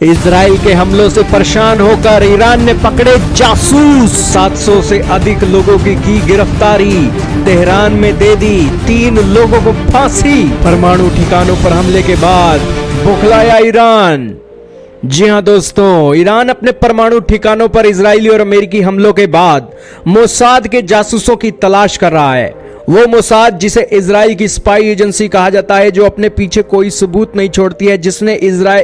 Israel के हमलों से परेशान होकर ईरान ने पकड़े जासूस। 700 से अधिक लोगों की गिरफ्तारी। तेहरान में दे दी 3 लोगों को फांसी। परमाणु ठिकानों पर हमले के बाद बौखलाया ईरान। जी हां दोस्तों, ईरान अपने परमाणु ठिकानों पर इजरायली और अमेरिकी हमलों के बाद मोसाद के जासूसों की तलाश कर रहा है। वो मोसाद जिसे इजराइल की स्पाई एजेंसी कहा जाता है, जो अपने पीछे कोई सबूत नहीं छोड़ती है, जिसने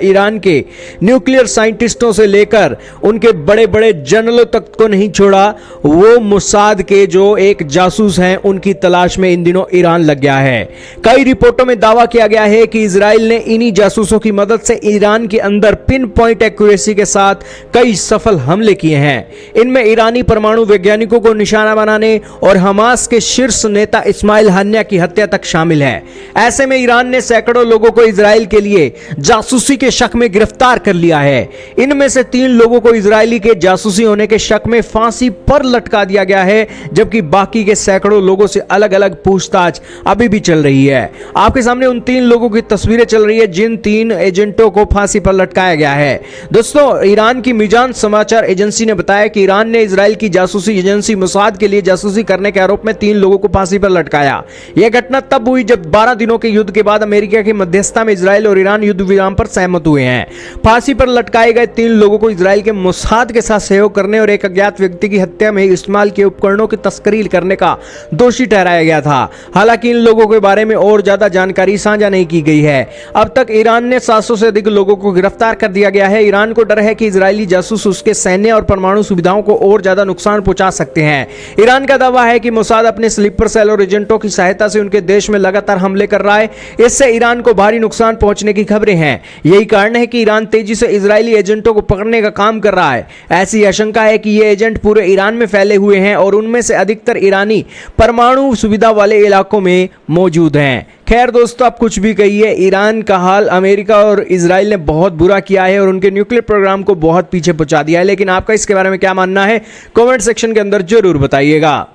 ईरान के न्यूक्लियर साइंटिस्टों से लेकर उनके बड़े बड़े जनरलों तक को नहीं छोड़ा। वो मोसाद के जो एक जासूस हैं, उनकी तलाश में इन दिनों ईरान लग गया है। कई रिपोर्टों में दावा किया गया है कि इजराइल ने इन्हीं जासूसों की मदद से ईरान के अंदर पिन पॉइंट एक्यूरेसी के साथ कई सफल हमले किए हैं। इनमें ईरानी परमाणु वैज्ञानिकों को निशाना बनाने और हमास के शीर्ष नेता इस्माइल हानिया की हत्या तक शामिल है। ऐसे में ईरान ने सैकड़ों लोगों को इजराइल के लिए जासूसी के शक में गिरफ्तार कर लिया है। इनमें से 3 लोगों को इजरायली के जासूसी होने के शक में फांसी पर लटका दिया गया है, जबकि बाकी के सैकड़ों लोगों से अलग अलग पूछताछ अभी भी चल रही है। आपके सामने उन 3 लोगों की तस्वीरें चल रही है जिन 3 एजेंटों को फांसी पर लटकाया गया है। दोस्तों, ईरान की मीजान समाचार एजेंसी ने बताया कि ईरान ने इजराइल की जासूसी एजेंसी मोसाद के लिए जासूसी करने के आरोप में 3 लोगों को फांसी पर लटकाया। यह घटना तब हुई जब 12 दिनों के युद्ध के बाद अमेरिका की मध्यस्थता में इजराइल और ईरान युद्ध विराम पर सहमत हुए हैं। फांसी पर लटकाए गए 3 लोगों को इजराइल के मोसाद के साथ सहयोग करने और एक अज्ञात व्यक्ति की हत्या में इस्तेमाल किए उपकरणों की तस्करी करने का दोषी ठहराया गया था। हालांकि इन लोगों के बारे में और ज्यादा जानकारी साझा नहीं की गई है। अब तक ईरान ने 700 से अधिक लोगों को गिरफ्तार कर दिया गया है। ईरान को डर है कि इजरायली जासूस उसके सैन्य और परमाणु सुविधाओं को और ज्यादा नुकसान पहुंचा सकते हैं। ईरान का दावा है कि मोसाद अपने स्लीपर सेल और एजेंटों की सहायता से उनके देश में लगातार हमले कर रहा है। इससे ईरान को भारी नुकसान पहुंचने की खबरें हैं। यही कारण है कि ईरान तेजी से इजरायली एजेंटों को पकड़ने का काम कर रहा है। ऐसी आशंका है कि ये एजेंट पूरे ईरान में फैले हुए हैं और उनमें से अधिकतर ईरानी परमाणु सुविधा वाले इलाकों में मौजूद हैं। खैर दोस्तों, आप कुछ भी कहिए, ईरान का हाल अमेरिका और इजराइल ने बहुत बुरा किया है और उनके न्यूक्लियर प्रोग्राम को बहुत पीछे पहुंचा दिया है। लेकिन आपका इसके बारे में क्या मानना है, कमेंट सेक्शन के अंदर जरूर बताइएगा।